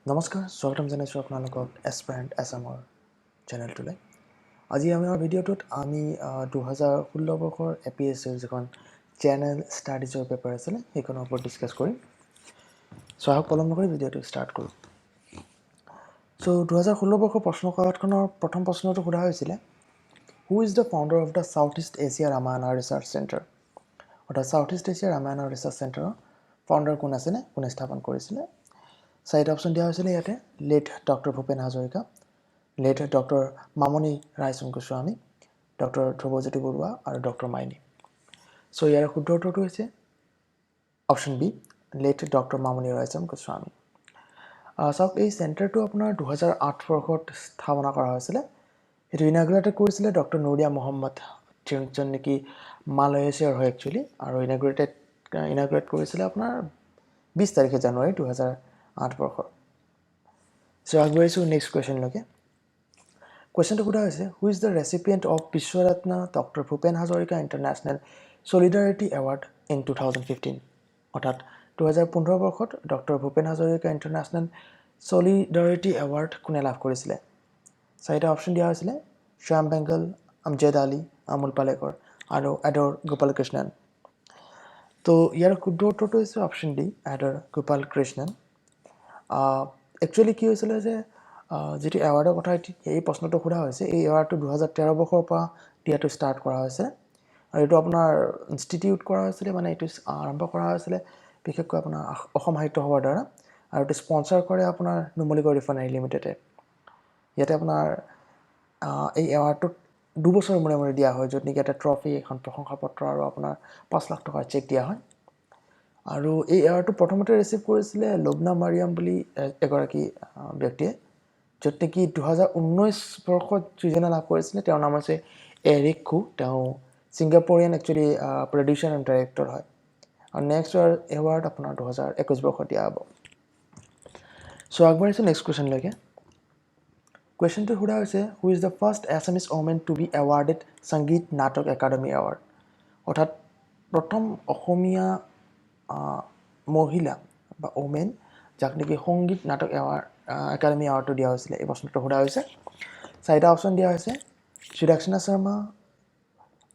নমস্কাৰ স্বাগতম জনাইছোঁ আপোনালোকক এছপাৰেণ্ট এছামৰ চেনেলটোলৈ। আজি আমাৰ ভিডিঅ'টোত আমি 2016 বৰ্ষৰ APSCৰ যিখন জেনেৰেল ষ্টাডিজৰ পেপাৰ আছিলে সেইখনৰ ওপৰত ডিছকাছ কৰিম। চ' আহক পলম নকৰি ভিডিঅ'টো ষ্টাৰ্ট কৰোঁ। চ' 2016 বৰ্ষৰ প্ৰশ্নকাকতখনৰ প্ৰথম প্ৰশ্নটো সোধা হৈছিলে, who is the founder of the South East Asia Ramayana research centre? অৰ্থাৎ South East Asia Ramayana research চেণ্টাৰৰ ফাউণ্ডাৰ কোন আছিলে, কোনে স্থাপন কৰিছিলে? চাৰিটা অপশ্যন দিয়া হৈছিলে ইয়াতে, late doctor Bhupen Hazarika, late doctor Mamoni Raisom Goswami, doctor Dhruvajyoti Borua আৰু ডক্টৰ মাইনী। চ' ইয়াৰ শুদ্ধ উত্তৰটো হৈছে option B, late doctor Mamoni Raisom Goswami. চাওক, এই চেণ্টাৰটো আপোনাৰ 2008 বৰ্ষত স্থাপনা কৰা হৈছিলে। এইটো ইনাগ্ৰেটেড কৰিছিলে ডক্টৰ নুৰিয়া মহম্মদ, যোনজন নেকি মালয়েছিয়াৰ হয় একচুৱেলি, আৰু ইনাগ্ৰেট কৰিছিলে আপোনাৰ 20 তাৰিখে জানুৱাৰী 2008 বৰ্ষৰ। চ' আগবাঢ়িছোঁ নেক্সট কুৱেশ্যনলৈকে। কুৱেশ্যনটো সোধা হৈছে, who is the recipient of Bishwaratna doctor Bhupen Hazarika international solidarity award in 2015? অৰ্থাৎ 2015 বৰ্ষত doctor Bhupen Hazarika international solidarity award কোনে লাভ কৰিছিলে? চাৰিটা অপশ্যন দিয়া হৈছিলে, শ্যাম বেংগল, আমজেদ আলী, আমোল পালেকৰ আৰু এডৰ গোপালকৃষ্ণন। তো ইয়াৰ শুদ্ধ উত্তৰটো হৈছে অপশ্যন ডি, এডৰ গোপালকৃষ্ণন। একচুৱেলি কি হৈছিলে যে যিটো এৱাৰ্ডৰ কথা এই প্ৰশ্নটো সোধা হৈছে, এই এৱাৰ্ডটো 2013 বৰ্ষৰ পৰা দিয়াটো ষ্টাৰ্ট কৰা হৈছে, আৰু এইটো আপোনাৰ ইনষ্টিটিউট কৰা হৈছিলে, মানে এইটো আৰম্ভ কৰা হৈছিলে বিশেষকৈ আপোনাৰ অসম সাহিত্য সভাৰ দ্বাৰা, আৰু এইটো স্পনচাৰ কৰে আপোনাৰ নুমলীগড় ৰিফাইনাৰী লিমিটেডে। ইয়াতে আপোনাৰ এই এৱাৰ্ডটোত 2 বছৰৰ মূৰে মূৰে দিয়া হয়, য'ত নেকি এটা ট্ৰফি, এখন প্ৰশংসাপত্ৰ আৰু আপোনাৰ 5 লাখ টকাৰ চেক দিয়া হয়। আৰু এই এৱাৰ্ডটো প্ৰথমতে ৰিচিভ কৰিছিলে লুবনা মাৰিয়াম বুলি এগৰাকী ব্যক্তিয়ে, য'ত নেকি 2019 বৰ্ষত যিজনে লাভ কৰিছিলে তেওঁৰ নাম হৈছে এৰিক খু। তেওঁ ছিংগাপুৰিয়ান একচুৱেলি প্ৰডিউচাৰ এণ্ড ডাইৰেক্টৰ হয়। আৰু নেক্সট এৱাৰ্ড আপোনাৰ 2021 বৰ্ষত দিয়া হ'ব। চ' আগবাঢ়িছোঁ নেক্সট কুৱেশ্যনলৈকে। কুৱেশ্যনটো সোধা হৈছে, who is the first Assamese women to be awarded Sangeet Natak academy award? অৰ্থাৎ প্ৰথম অসমীয়া মহিলা বা ওমেন যাক নেকি সংগীত নাটক একাডেমি এৱাৰ্ডটো দিয়া হৈছিলে, এই প্ৰশ্নটো সোধা হৈছে। চাৰিটা অপশ্যন দিয়া হৈছে, সুদক্ষিণা শৰ্মা,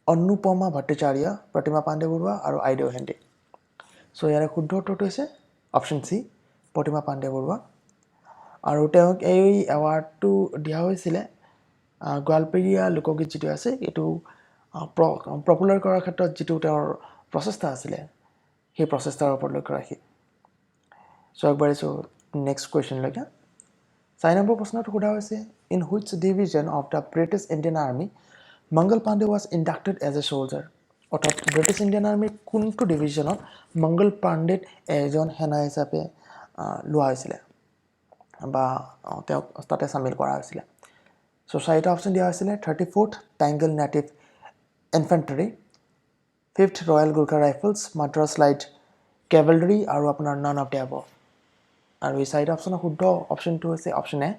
অনুপমা ভট্টাচাৰ্য, প্ৰতিমা পাণ্ডে বৰুৱা আৰু আইদেউ হেণ্ডি। চ' ইয়াৰ শুদ্ধ উত্তৰটো হৈছে অপশ্যন চি, প্ৰতিমা পাণ্ডে বৰুৱা। আৰু তেওঁক এই এৱাৰ্ডটো দিয়া হৈছিলে গোৱালপৰীয়া লোকগীত যিটো আছে এইটো পপুলাৰ কৰাৰ ক্ষেত্ৰত যিটো তেওঁৰ প্ৰচেষ্টা আছিলে, সেই প্ৰচেষ্টাৰ ওপৰত লক্ষ্য ৰাখি। চ' আগবাঢ়িছোঁ নেক্সট কুৱেশ্যনলৈকে। 4 নম্বৰ প্ৰশ্নটো সোধা হৈছে, in which division of the British Indian army Mangal Pandey was inducted as a soldier? অৰ্থাৎ ব্ৰিটিছ ইণ্ডিয়ান আৰ্মিৰ কোনটো ডিভিজনত মংগল পাণ্ডেক এজন সেনা হিচাপে লোৱা হৈছিলে বা তেওঁক তাতে চামিল কৰা হৈছিলে? চ' 4টা অপশ্যন দিয়া হৈছিলে, 34th Bengal native infantry, 5th royal Gorkha rifles, Madras light cavalry আৰু আপোনাৰ নান অফ দ্য এবভ। আৰু এই 4টা অপশ্যনৰ শুদ্ধ অপশ্যনটো হৈছে option A,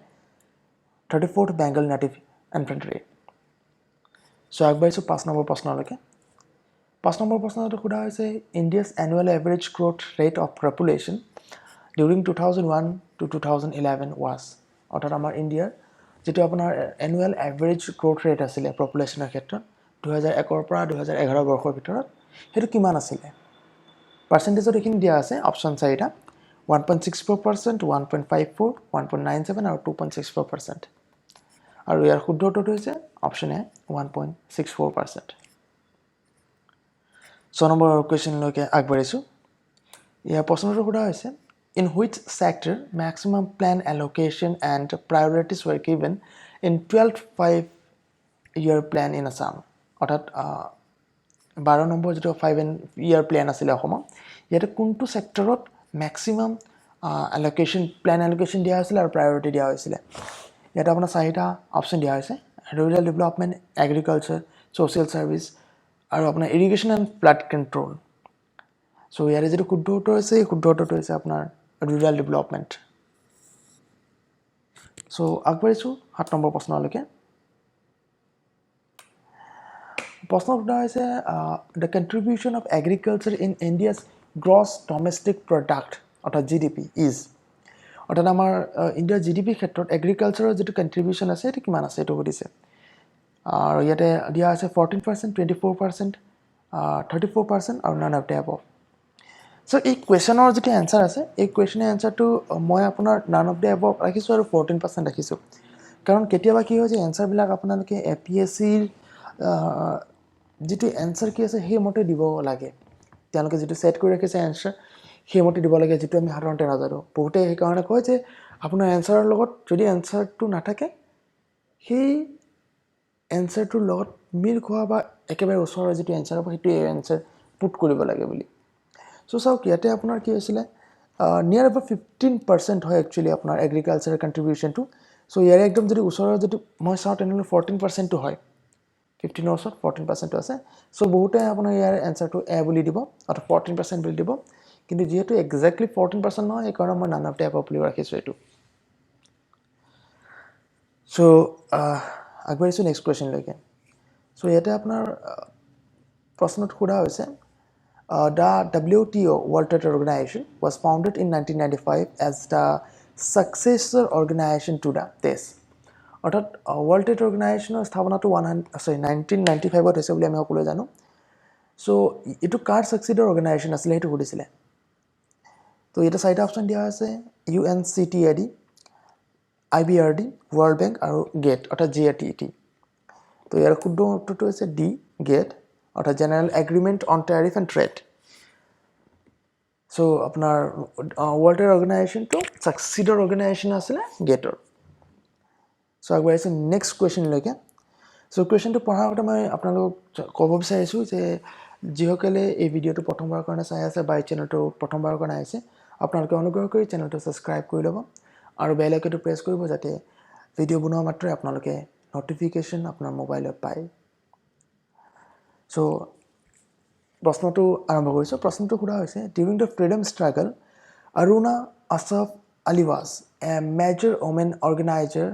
34th Bengal native infantry. So' আগবাঢ়িছোঁ 5 নম্বৰ প্ৰশ্নলৈকে। 5 নম্বৰ প্ৰশ্নটো সোধা হৈছে, India's annual average growth rate of population during 2001 to 2011 was? অৰ্থাৎ আমাৰ ইণ্ডিয়াৰ যিটো আপোনাৰ এনুৱেল এভাৰেজ গ্ৰ'থ ৰেট আছিলে পপুলেশ্যনৰ ক্ষেত্ৰত 2001 পৰা 2011 বৰ্ষৰ ভিতৰত, সেইটো কিমান আছিলে? পাৰ্চেণ্টেজত এইখিনি দিয়া আছে অপশ্যন 4টা, 1.64%, 1.54, 1.97 আৰু 2.64%। আৰু ইয়াৰ শুদ্ধ উত্তৰটো হৈছে অপশ্যন এ, 1.64%। 6 নম্বৰ কুৱেশ্যনলৈকে আগবাঢ়িছোঁ। ইয়াৰ প্ৰশ্নটো সোধা হৈছে, in which sector maximum plan allocation and priorities were given in 12th 5-year plan in Assam? অৰ্থাৎ 12 নম্বৰ যিটো 5-year প্লেন আছিলে অসমত, ইয়াতে কোনটো ছেক্টৰত মেক্সিমাম প্লেন এল'কেশ্যন দিয়া হৈছিলে আৰু প্ৰায়ৰিটি দিয়া হৈছিলে? ইয়াতে আপোনাৰ 4টা অপশ্যন দিয়া হৈছে, rural development, agriculture, social service আৰু আপোনাৰ ইৰিগেশ্যন এণ্ড ফ্লাড কণ্ট্ৰল। চ' ইয়াৰে যিটো শুদ্ধ উত্তৰ হৈছে, এই শুদ্ধ উত্তৰটো হৈছে আপোনাৰ ৰুৰেল ডেভেলপমেণ্ট। চ' আগবাঢ়িছোঁ 7 নম্বৰ প্ৰশ্নলৈকে। প্ৰশ্ন সোধা হৈছে, the contribution of agriculture in India's gross domestic product অৰ্থাৎ GDP ইজ? অৰ্থাৎ আমাৰ ইণ্ডিয়াৰ জিডিপি ক্ষেত্ৰত এগ্ৰিকালচাৰৰ যিটো কণ্ট্ৰিবিউশ্যন আছে সেইটো কিমান আছে এইটো সুধিছে আৰু ইয়াতে দিয়া আছে 14%, 24%, 34% আৰু none of the above so এই কুৱেশ্যনৰ যিটো এনচাৰ আছে এই কুৱেশ্যনৰ এনচাৰটো মই আপোনাৰ নান অফ দ্য এবভ ৰাখিছোঁ আৰু 14% ৰাখিছোঁ কাৰণ কেতিয়াবা কি হয় যে এনচাৰবিলাক আপোনালোকে APSCৰ যিটো এনচাৰ কি আছে সেইমতে দিব লাগে তেওঁলোকে যিটো ছেট কৰি ৰাখিছে এনচাৰ সেইমতে দিব লাগে যিটো আমি সাধাৰণতে নাজানো বহুতে সেইকাৰণে কয় যে আপোনাৰ এনচাৰৰ লগত যদি এনচাৰটো নাথাকে সেই এনচাৰটোৰ লগত মিল খোৱা বা একেবাৰে ওচৰৰ যিটো এনচাৰ হ'ব সেইটো এনচাৰ পুট কৰিব লাগে বুলি সো চাওক ইয়াতে আপোনাৰ কি হৈছিলে নিয়াৰ এবাউট 15% হয় একচুৱেলি আপোনাৰ এগ্ৰিকালচাৰ কণ্ট্ৰিবিউশ্যনটো সো ইয়াৰে একদম যদি ওচৰৰ যদি মই চাওঁ তেনেহ'লে 14%টো হয় 15ৰ ওচৰত 14%টো আছে সো বহুতে আপোনাৰ ইয়াৰ এনচাৰটো এ বুলি দিব অৰ্থাৎ 14% বুলি দিব কিন্তু যেহেতু এক্সাক্টলি 14% নহয় সেইকাৰণে মই নান অফ দ্য এবভ বুলি ৰাখিছোঁ এইটো সো আগবাঢ়িছোঁ নেক্সট কুৱেশ্যনলৈকে সো ইয়াতে আপোনাৰ প্ৰশ্নত সোধা হৈছে the WTO World Trade Organization was founded in 1995 as the successor organization to the TES অৰ্থাৎ World Trade Organizationৰ স্থাপনাটো 1995ত হৈছে বুলি আমি সকলোৱে জানো সো এইটো কাৰ ছাকচিডৰ অৰ্গেনাইজেশ্যন আছিলে সেইটো সুধিছিলে তো এটা চাৰিটা অপশ্যন দিয়া আছে UNCTAD IBRD World Bank আৰু GATT অৰ্থাৎ GATT তো ইয়াৰ শুদ্ধ উত্তৰটো হৈছে ডি GATT অৰ্থাৎ general agreement on tariff and trade so আপোনাৰ ৱৰ্ল্ড ট্ৰেড অৰ্গেনাইজেশ্যনটো ছাকচিডৰ অৰ্গেনাইজেশ্যন আছিলে গেটৰ সো আগবাঢ়িছোঁ নেক্সট কুৱেশ্যনলৈকে সো কুৱেশ্যনটো পঢ়াৰ আগতে মই আপোনালোকক ক'ব বিচাৰিছোঁ যে যিসকলে এই ভিডিঅ'টো প্ৰথমবাৰৰ কাৰণে চাই আছে বা এই চেনেলটো প্ৰথমবাৰৰ কাৰণে আহিছে আপোনালোকে অনুগ্ৰহ কৰি চেনেলটো ছাবস্ক্ৰাইব কৰি ল'ব আৰু বেল আইকনটো প্ৰেছ কৰিব যাতে ভিডিঅ' বনোৱা মাত্ৰই আপোনালোকে নটিফিকেশ্যন আপোনাৰ মোবাইলত পায় সো প্ৰশ্নটো আৰম্ভ কৰিছোঁ প্ৰশ্নটো সোধা হৈছে during the freedom struggle Aruna Asaf Ali was a major women organiser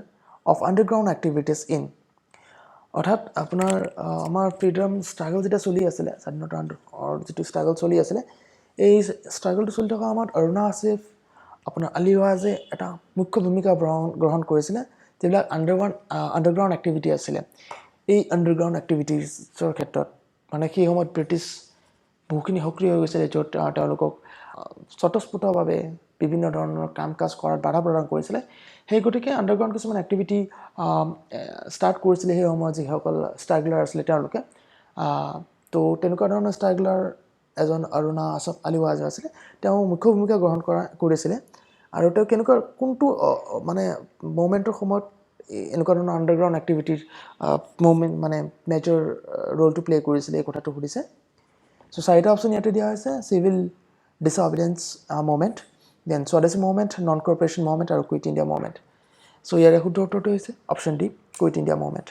of underground activities in অৰ্থাৎ আপোনাৰ আমাৰ ফ্ৰীডম ষ্ট্ৰাগল যেতিয়া চলি আছিলে স্বাধীনতাৰ যিটো ষ্ট্ৰাগল চলি আছিলে এই ষ্ট্ৰাগলটো চলি থকা সময়ত অৰুণা আছিফ আপোনাৰ আলী ৱাজে এটা মুখ্য ভূমিকা গ্ৰহণ কৰিছিলে যিবিলাক আণ্ডাৰগ্ৰাউণ্ড এক্টিভিটি আছিলে এই আণ্ডাৰগ্ৰাউণ্ড এক্টিভিটিছৰ ক্ষেত্ৰত মানে সেই সময়ত ব্ৰিটিছ বহুখিনি সক্ৰিয় হৈ গৈছিলে য'ত তেওঁলোকক স্বতঃস্ফূৰ্তভাৱে বিভিন্ন ধৰণৰ কাম কাজ কৰাত বাধা প্ৰদান কৰিছিলে সেই গতিকে আণ্ডাৰগ্ৰাউণ্ড কিছুমান এক্টিভিটি ষ্টাৰ্ট কৰিছিলে সেই সময়ত যিসকল ষ্ট্ৰাগলাৰ আছিলে তেওঁলোকে তো তেনেকুৱা ধৰণৰ ষ্ট্ৰাগলাৰ এজন অৰুণা আছফ আলী ৱাজ আছিলে তেওঁ মুখ্য ভূমিকা গ্ৰহণ কৰিছিলে আৰু তেওঁ কেনেকুৱা কোনটো মানে মুভমেণ্টৰ সময়ত এনেকুৱা ধৰণৰ আণ্ডাৰগ্ৰাউণ্ড এক্টিভিটিৰ মুভমেণ্ট মানে মেজৰ ৰোলটো প্লে কৰিছিলে এই কথাটো সুধিছে সো চাৰিটা অপশ্যন ইয়াতে দিয়া হৈছে civil disobedience movement then Swadeshi movement non corporation movement আৰু কুইট ইণ্ডিয়া মুভমেণ্ট সো ইয়াৰে শুদ্ধ উত্তৰটো হৈছে option D quit India movement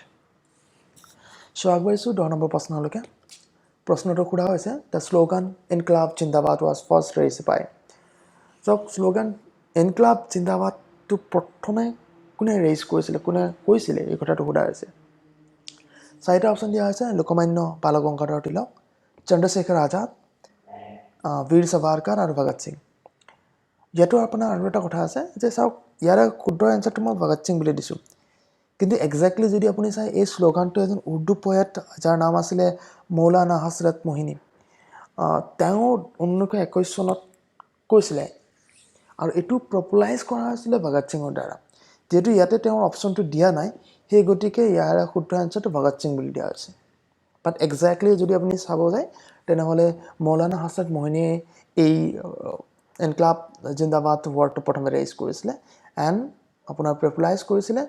so আগবাঢ়িছোঁ 10 নম্বৰ প্ৰশ্নলৈকে প্ৰশ্নটো সোধা হৈছে দ্য শ্লোগান ইনকলাব জিন্দাবাদ ৱাজ ফাৰ্ষ্ট ৰেইজড বাই চাওক শ্লোগান ইনকলাব জিন্দাবাদটো প্ৰথমে কোনে ৰেইজ কৰিছিলে কোনে কৈছিলে এই কথাটো সোধা হৈছে চাৰিটা অপশ্যন দিয়া হৈছে লোকমান্য বাল গংগাধৰ তিলক চন্দ্ৰশেখৰ আজাদ বীৰ সাভাৰকাৰ আৰু ভগত সিং ইয়াতো আপোনাৰ আৰু এটা কথা আছে যে চাওক ইয়াৰে শুদ্ধ এনচাৰটো মই ভগত সিং বুলি দিছোঁ কিন্তু এক্সাক্টলি যদি আপুনি চাই এই শ্লোগানটো এজন উৰ্দু পয়েট যাৰ নাম আছিলে মৌলানা হজৰত মোহিনী তেওঁ 1921 চনত কৈছিলে আৰু এইটো প্ৰপোলাইজ কৰা হৈছিলে ভগত সিঙৰ দ্বাৰা যেহেতু ইয়াতে তেওঁৰ অপশ্যনটো দিয়া নাই সেই গতিকে ইয়াৰ শুদ্ধ এনচাৰটো ভগত সিং বুলি দিয়া হৈছে বাট এক্সাক্টলি যদি আপুনি চাব যায় তেনেহ'লে মৌলানা হজৰত মোহিনীয়ে এই ইনকলাব জিন্দাবাদ ৱৰ্ডটো প্ৰথমে ৰেইজ কৰিছিলে এণ্ড আপোনাৰ প্ৰপোলাইজ কৰিছিলে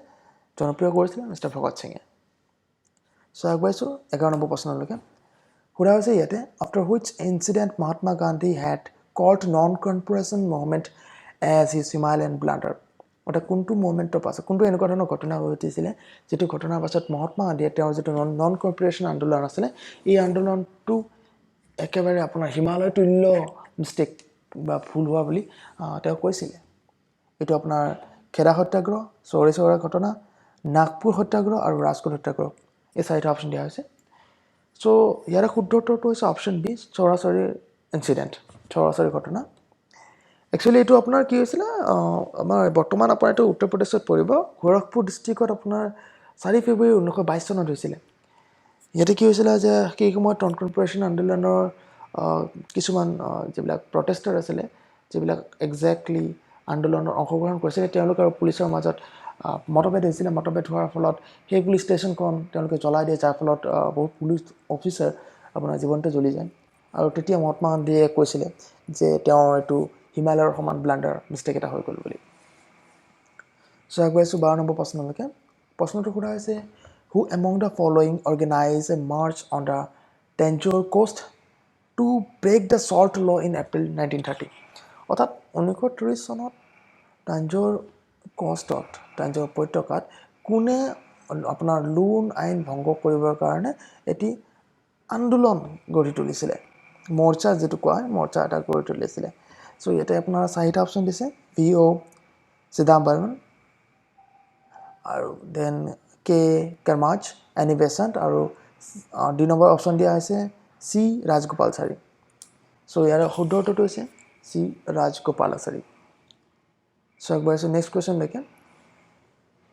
জনপ্ৰিয় কৰিছিলে মিষ্টাৰ ভগত সিঙে সো আগবাঢ়িছোঁ 11 নম্বৰ প্ৰশ্নলৈকে সোধা হৈছে ইয়াতে after which incident Mahatma Gandhi had called non corporation movement as his Himalayan blunder অৰ্থাৎ কোনটো মুভমেণ্টৰ পাছত কোনটো এনেকুৱা ধৰণৰ ঘটনা ঘটিছিলে যিটো ঘটনাৰ পাছত মহাত্মা গান্ধীয়ে তেওঁৰ যিটো নন কৰ্পৰেশ্যন আন্দোলন আছিলে এই আন্দোলনটো একেবাৰে আপোনাৰ হিমালয় তুল্য মিষ্টেক বা ভুল হোৱা বুলি তেওঁ কৈছিলে এইটো আপোনাৰ খেদা সত্যাগ্ৰহ চৌৰি চৌৰা ঘটনা নাগপুৰ সত্যাগ্ৰহ আৰু ৰাজকোট সত্যাগ্ৰহ এই চাৰিটা অপশ্যন দিয়া হৈছে সো ইয়াৰে শুদ্ধ উত্তৰটো হৈছে অপশ্যন বি চৌৰাচৌৰী ইনচিডেণ্ট চৌৰাচৌৰী ঘটনা একচুৱেলি এইটো আপোনাৰ কি হৈছিলে আমাৰ বৰ্তমান আপোনাৰ এইটো উত্তৰ প্ৰদেশত পৰিব গোৰখপুৰ ডিষ্ট্ৰিক্টত আপোনাৰ 4 ফেব্ৰুৱাৰী 1922 চনত হৈছিলে ইয়াতে কি হৈছিলে যে সেই সময়ত নন কৰ্পৰেশ্যন আন্দোলনৰ কিছুমান যিবিলাক প্ৰটেষ্টাৰ আছিলে যিবিলাক একজেক্টলি আন্দোলনত অংশগ্ৰহণ কৰিছিলে তেওঁলোক আৰু পুলিচৰ মাজত মতভেদ হৈছিলে মতভেদ হোৱাৰ ফলত সেই পুলিচ ষ্টেচনখন তেওঁলোকে জ্বলাই দিয়ে যাৰ ফলত বহুত পুলিচ অফিচাৰ আপোনাৰ জীৱনতে জ্বলি যায় আৰু তেতিয়া মহাত্মা গান্ধীয়ে কৈছিলে যে তেওঁৰ এইটো হিমালয়ৰ সমান ব্লাণ্ডাৰ মিষ্টেক এটা হৈ গ'ল বুলি চ' আগুৱাইছোঁ 12 নম্বৰ প্ৰশ্নলৈকে প্ৰশ্নটো সোধা হৈছে who among the following organised a march on the Tanjore coast to break the salt law' in April 1930 অৰ্থাৎ 1930 চনত তাঞ্জোৰ কষ্টত তাঞ্জোৰ উপত্যকাত কোনে আপোনাৰ লোন আইন ভংগ কৰিবৰ কাৰণে এটি আন্দোলন গঢ়ি তুলিছিলে মৰ্চা যেটো কোৱা হয় মৰ্চা এটা গঢ়ি তুলিছিলে চ' ইয়াতে আপোনাৰ 4টা অপশ্যন দিছে V.O. চিদাম্বৰম আৰু দেন কে কাৰ্মাজ এনি বেচেণ্ট আৰু 2 নম্বৰ অপশ্যন দিয়া হৈছে চি ৰাজগোপালাচাৰী চ' ইয়াৰ শুদ্ধ উত্তৰটো হৈছে চি ৰাজগোপালাচাৰী চ' আগবাঢ়িছোঁ নেক্সট কুৱেশ্যনলৈকে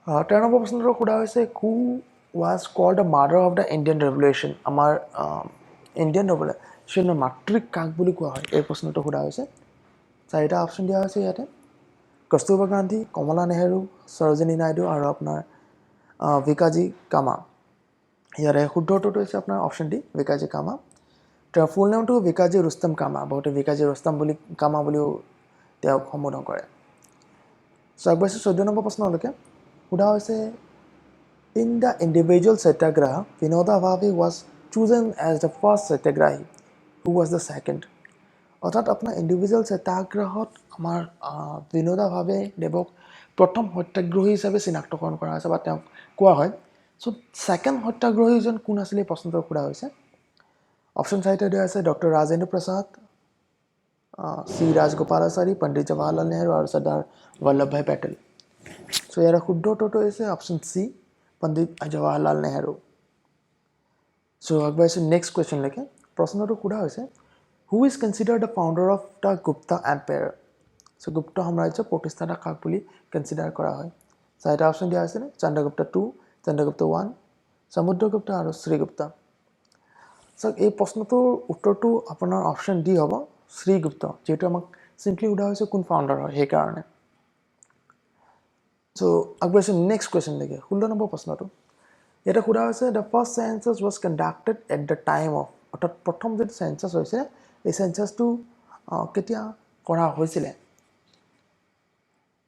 13 নম্বৰ প্ৰশ্নটো সোধা হৈছে who was called the mother of the Indian revolution আমাৰ ইণ্ডিয়ান ৰেভলিউশ্যনৰ মাতৃক কাক বুলি কোৱা হয় এই প্ৰশ্নটো সোধা হৈছে 4টা অপশ্যন দিয়া হৈছে ইয়াতে কস্তুৰবা গান্ধী কমলা নেহেৰু সৰোজিনী নাইডু আৰু আপোনাৰ ভিকাজি কামা ইয়াৰে শুদ্ধ উত্তৰটো হৈছে আপোনাৰ অপশ্যন ডি ভিকাজি কামা তেওঁৰ ফুল নেমটো ভিকাজি ৰুস্তম কামা বহুতে ভিকাজি ৰুস্তম বুলি কামা বুলিও তেওঁক সম্বোধন কৰে চ' আগবাঢ়িছোঁ 14 নম্বৰ প্ৰশ্নলৈকে সোধা হৈছে ইন দ্য ইণ্ডিভিজুৱেল সত্যাগ্ৰহ বিনোদা Bhave was chosen as the first satyagrahi who was the second অৰ্থাৎ আপোনাৰ ইণ্ডিভিজুৱেল সত্যাগ্ৰহত আমাৰ বিনোদা ভাৱে দেৱক প্ৰথম সত্যাগ্ৰহী হিচাপে চিনাক্তকৰণ কৰা হৈছে বা তেওঁক কোৱা হয় চ' ছেকেণ্ড সত্যাগ্ৰহীজন কোন আছিলে এই প্ৰশ্নটো সোধা হৈছে অপশ্যন 4টা দিয়া আছে ডক্টৰ ৰাজেন্দ্ৰ প্ৰসাদ চি ৰাজগোপালাচাৰী পণ্ডিত জৱাহৰলাল নেহৰু আৰু চৰ্দাৰ বল্লভভাই পেটেল চ' ইয়াৰ শুদ্ধ উত্তৰটো হৈছে option C Pandit Jawaharlal Nehru so' আগবাঢ়িছোঁ নেক্সট কুৱেশ্যনলৈকে প্ৰশ্নটো সোধা হৈছে who is considered the founder of the Gupta empire so' Gupta সাম্ৰাজ্যৰ প্ৰতিষ্ঠাতা কাক বুলি কনচিডাৰ কৰা হয় 4টা অপশ্যন দিয়া হৈছিলে চন্দ্ৰগুপ্ত 2 চন্দ্ৰগুপ্ত 1 সমুদ্ৰগুপ্ত আৰু শ্ৰীগুপ্ত চ' এই প্ৰশ্নটোৰ উত্তৰটো আপোনাৰ অপশ্যন ডি হ'ব শ্ৰীগুপ্ত যিহেতু আমাক চিম্পলি সোধা হৈছে কোন ফাউণ্ডাৰ হয় সেইকাৰণে চ' আগবাঢ়িছোঁ নেক্সট কুৱেশ্যনলৈকে 16 নম্বৰ প্ৰশ্নটো ইয়াতে সোধা হৈছে the first census was conducted at the time of অৰ্থাৎ প্ৰথম যিটো চেঞ্চাছ হৈছে এই চেঞ্চাছটো কেতিয়া কৰা হৈছিলে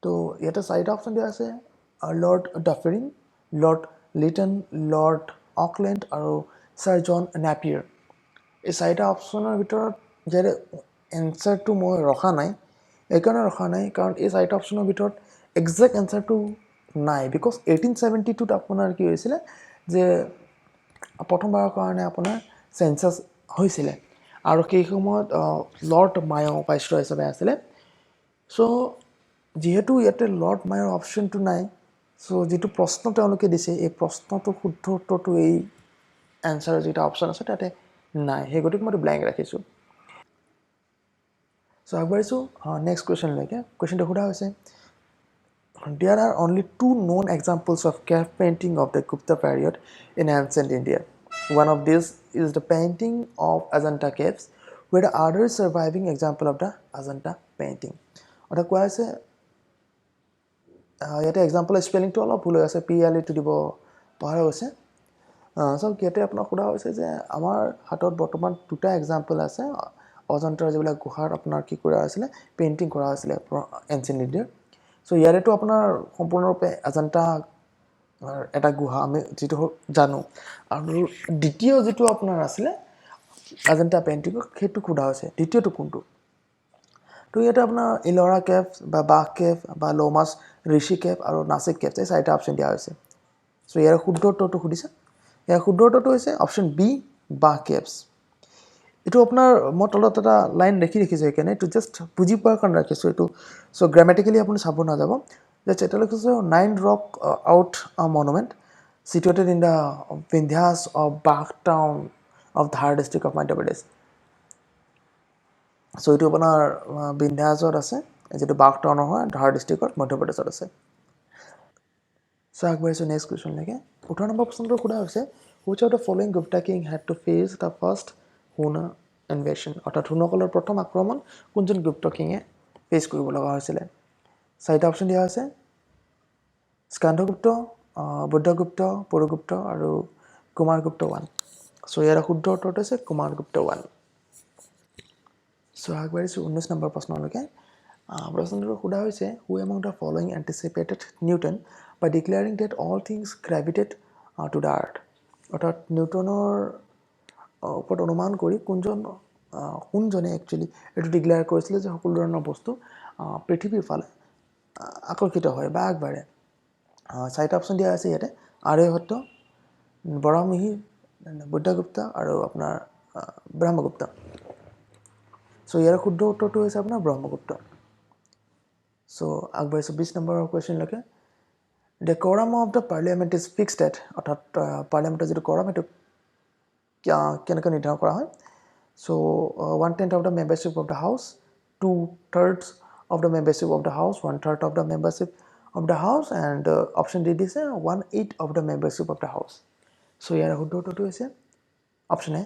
তো ইয়াতে 4টা অপশ্যন দিয়া আছে lord Dufferin lord Lytton lord Auckland আৰু ছাৰ জন নেপিয়াৰ এই 4টা অপশ্যনৰ ভিতৰত ইয়াতে এনচাৰটো মই ৰখা নাই এইকাৰণে ৰখা নাই কাৰণ এই 4টা অপশ্যনৰ ভিতৰত একজেক্ট এনচাৰটো নাই বিকজ 1872ত আপোনাৰ কি হৈছিলে যে প্ৰথমবাৰৰ কাৰণে আপোনাৰ চেঞ্চাছ হৈছিলে আৰু সেই সময়ত লৰ্ড মায় ভাইচৰয় হিচাপে আছিলে চ' যিহেতু ইয়াতে লৰ্ড মায়ৰ অপশ্যনটো নাই চ' যিটো প্ৰশ্ন তেওঁলোকে দিছে এই প্ৰশ্নটো শুদ্ধ উত্তৰটো এই এনচাৰৰ যিটো অপশ্যন আছে তাতে নাই সেই গতিকে মই ব্লেংক ৰাখিছোঁ চ' আগবাঢ়িছোঁ নেক্সট কুৱেশ্যনলৈকে কুৱেশ্যনটো সোধা হৈছে There are only 2 known examples of cave painting of the Gupta period in ancient India. One of these is the painting of Ajanta caves, where the other is surviving example of the Ajanta painting. অৰ্থাৎ কোৱা হৈছে ইয়াতে example স্পেলিংটো অলপ ভুল হৈ আছে PLEটো দিব পাহৰা গৈছে চ' ইয়াতে আপোনাক সোধা হৈছে যে আমাৰ হাতত বৰ্তমান 2টা এক্সাম্পল আছে অজন্তাৰ যিবিলাক গুহাৰ আপোনাৰ কি কৰা হৈছিলে পেইণ্টিং কৰা হৈছিলে এনচিয়েণ্ট ইণ্ডিয়াৰ চ' ইয়াৰেতো আপোনাৰ সম্পূৰ্ণৰূপে অজন্তা এটা গুহা আমি যিটো জানো আৰু দ্বিতীয় যিটো আপোনাৰ আছিলে অজন্তা পেইণ্টিং সেইটো সোধা হৈছে দ্বিতীয়টো কোনটো তো ইয়াতে আপোনাৰ ইলৰা কেভ বা বাঘ কেভ বা লোমাছ ঋষি কেভ আৰু নাচিক কেভ এই 4টা অপশ্যন দিয়া হৈছে চ' ইয়াৰ শুদ্ধ উত্তৰটো সুধিছে ইয়াৰ শুদ্ধ উত্তৰটো হৈছে অপশ্যন বি বাঘ কেভছ এইটো আপোনাৰ মই তলত এটা লাইন ৰাখিছোঁ সেইকাৰণে এইটো জাষ্ট বুজি পোৱাৰ কাৰণে ৰাখিছোঁ এইটো চ' গ্ৰামেটিকেলি আপুনি চাব নাযাব যে এটা লিখিছোঁ 9 rock out monument situated in the Vindhyas of Bagh town of Dhar district of Madhya Pradesh চ' এইটো আপোনাৰ বিন্ধ্যাছত আছে যেটো বাগটাউনৰ হয় ধাৰ ডিষ্ট্ৰিক্টত মধ্যপ্ৰদেশত আছে সো আগবাঢ়িছোঁ নেক্সট কুৱেশ্যনলৈকে 18 নম্বৰ প্ৰশ্নটো সোধা হৈছে which of the following Gupta king had to face the first Huna invasion অৰ্থাৎ হুনসকলৰ প্ৰথম আক্ৰমণ কোনজন গুপ্ত কিঙে ফেচ কৰিব লগা হৈছিল চাৰিটা অপচন দিয়া হৈছে স্কন্দগুপ্ত বুদ্ধগুপ্ত পুৰুগুপ্ত আৰু কুমাৰগুপ্ত 1 সো ইয়াৰ শুদ্ধ উত্তৰটো হৈছে কুমাৰগুপ্ত 1 সো আগবাঢ়িছোঁ 19 নম্বৰ প্ৰশ্নলৈকে প্ৰশ্নটো সোধা হৈছে who among the following anticipated Newton by declaring that all things gravitate to the earth অৰ্থাৎ নিউটনৰ ওপৰত অনুমান কৰি কোনজনে একচুয়ালি এটো ডিক্লেয়াৰ কৰিছিল যে সকলো ধৰণৰ বস্তু পৃথিৱীৰ ফালে আকৰ্ষিত হয় বা আগবাঢ়ে চাৰিটা অপচন দিয়া আছে ইয়াতে আৰ্যভট্ট বৰাহমিহিৰ বুদ্ধগুপ্ত আৰু আপোনাৰ ব্ৰহ্মগুপ্ত সো ইয়াৰ শুদ্ধ উত্তৰটো হৈছে আপোনাৰ ব্ৰহ্মগুপ্ত সো আগবাঢ়িছোঁ 20 number কুৱেশ্যনলৈকে The quorum of the parliament is fixed at অৰ্থাৎ পাৰ্লিয়ামেণ্টৰ যিটো quorum এটো কেনেকৈ নিৰ্ধাৰণ কৰা হয় so 1/10 of the membership of the house 2/3 of the membership of the house 1/3 of the membership of the house and option D দিছে 1/8 of the membership of the house so ইয়াৰ শুদ্ধ উত্তৰটো হৈছে option A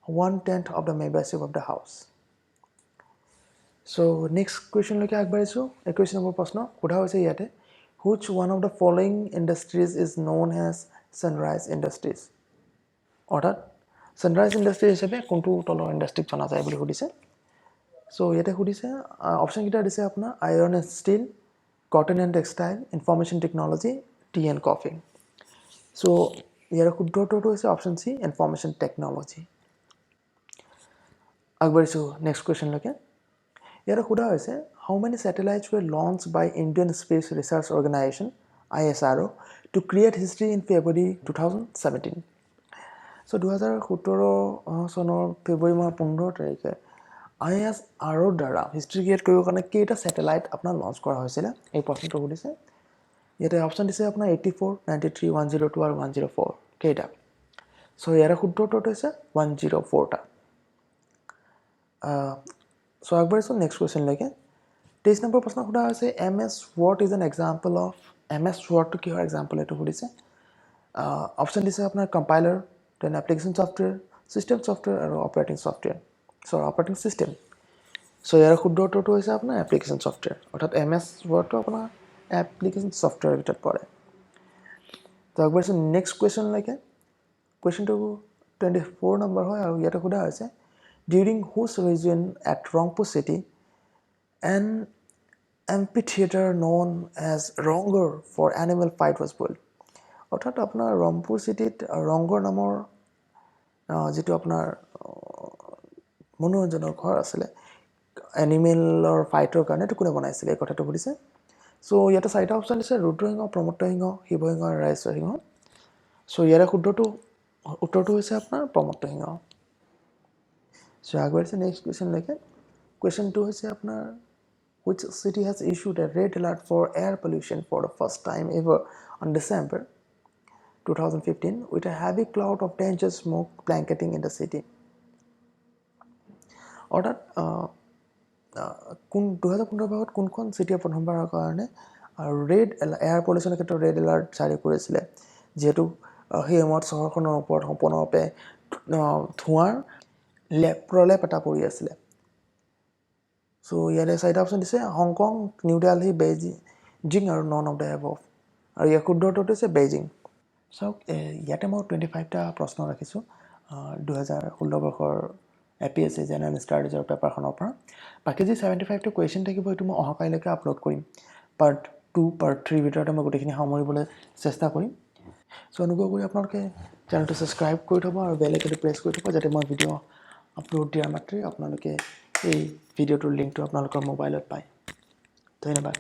1/10 of the membership of the house so next question লৈকে আগবাঢ়িছোঁ 21 number প্ৰশ্ন সোধা হৈছে ইয়াতে which one of the following industries is known as sunrise industries অৰ্থাৎ sunrise industry হিচাপে কোনটো তলৰ ইণ্ডাষ্ট্ৰিক জনা যায় বুলি সুধিছে সো ইয়াতে সুধিছে অপচন কিটা দিছে আপোনাৰ iron and steel cotton and textile information technology tea and coffee so ইয়াৰ শুদ্ধ উত্তৰটো হৈছে অপচন সি ইনফৰমেশ্যন টেকনলজি আগবাঢ়িছোঁ নেক্সট কুৱেশ্যনলৈকে ইয়াতে সোধা হৈছে how many satellites were launched by Indian Space Research Organization ISRO to create history in February 2017 so 2017 চনৰ ফেব্ৰুৱাৰী মাহৰ 15 তাৰিখে ISRO দ্বাৰা হিষ্ট্ৰি ক্ৰিয়েট কৰিবৰ কাৰণে কেইটা স্যাটেলাইট আপোনাৰ লঞ্চ কৰা হৈছিল এই প্ৰশ্নটো সুধিছে ইয়াতে অপচন দিছে আপোনাৰ 84 93 102 আৰু 104 কেইটা সো ইয়াৰ শুদ্ধ উত্তৰটো হৈছে 104 টা সো আগবাঢ়িছোঁ নেক্সট কুৱেশ্যনলৈকে 23 নম্বৰ প্ৰশ্ন সোধা হৈছে MS Word is an example of MS Word to কিহৰ এক্সাম্পল এটো সুধিছে অপচন দিছে আপোনাৰ compiler then application software system software আৰু operating software so operating system so ইয়াৰ শুদ্ধ উত্তৰটো হৈছে আপোনাৰ এপ্লিকেশ্যন সফটৱেৰ অৰ্থাৎ MS Word টো আপোনাৰ এপ্লিকেশ্যন সফটৱেৰৰ ভিতৰত পৰে তো আগবাঢ়িছোঁ নেক্সট কুৱেশ্যনলৈকে কুৱেশ্যনটো 24 নম্বৰ হয় আৰু ইয়াতে সোধা হৈছে during whose region at Rangpur city an amphitheater known as Rongor for animal fight was built অৰ্থাৎ আপোনাৰ ৰংপুৰ সিটিত ৰংগৰ নামৰ যেটো আপোনাৰ মনোৰঞ্জনৰ ঘৰ আছিল এনিমেলৰ ফাইটৰ কাৰণে এটো কোনে বনাইছিল এই কথাটো সুধিছে সো ইয়াতে চাৰিটা অপচন দিছে ৰুদ্ৰসিংহ প্ৰমত্তসিংহ শিৱসিংহ আৰু ৰাজেশ্বৰ সো ইয়াৰ উত্তৰটো হৈছে আপোনাৰ প্ৰমত্তসিংহ সো আগবাঢ়িছে নেক্সট কুৱেশ্যনলৈকে কুৱেশ্যনটো হৈছে আপোনাৰ which city has issued a red alert for air pollution for the first time ever on December 2015 with a heavy cloud of dangerous smoke blanketing in the city অৰ্থাৎ 2015 ভাগত কোনখন চিটিয়ে প্ৰথমবাৰৰ কাৰণে ৰেড এয়াৰ পলিউশ্যনৰ ক্ষেত্ৰত red alert জাৰি কৰিছিলে যেহেতু সেই সময়ত চহৰখনৰ ওপৰত সম্পূৰ্ণৰূপে ধোঁৱাৰ প্ৰলেপ এটা পৰি আছিলে সো ইয়াতে চাৰিটা অপচন দিছে হংকং নিউ দিল্লী বেইজিং আৰু নন অফ দ্য এবভ আৰু ইয়াৰ শুদ্ধ উত্তৰটো হৈছে বেইজিং চাওক ইয়াতে মই 25টা প্ৰশ্ন ৰাখিছোঁ 2016 বৰ্ষৰ APSC জেনেৰেল ষ্টাডিজৰ পেপাৰখনৰ পৰা বাকি যি 75টা কুৱেশ্যন থাকিব এইটো মই অহাকাইলৈকে আপলোড কৰিম পাৰ্ট 2 পাৰ্ট 3 ভিতৰতে মই গোটেইখিনি সামৰিবলৈ চেষ্টা কৰিম সো অনুগ্ৰহ কৰি আপোনালোকে চেনেলটো সাবস্ক্ৰাইব কৰি থব আৰু বেল আইকনটো প্ৰেছ কৰি থব যাতে মই ভিডিঅ' আপলোড দিয়াৰ মাত্ৰই আপোনালোকে এই ভিডিঅ'টোৰ লিংকটো আপোনালোকৰ মোবাইলত পায় ধন্যবাদ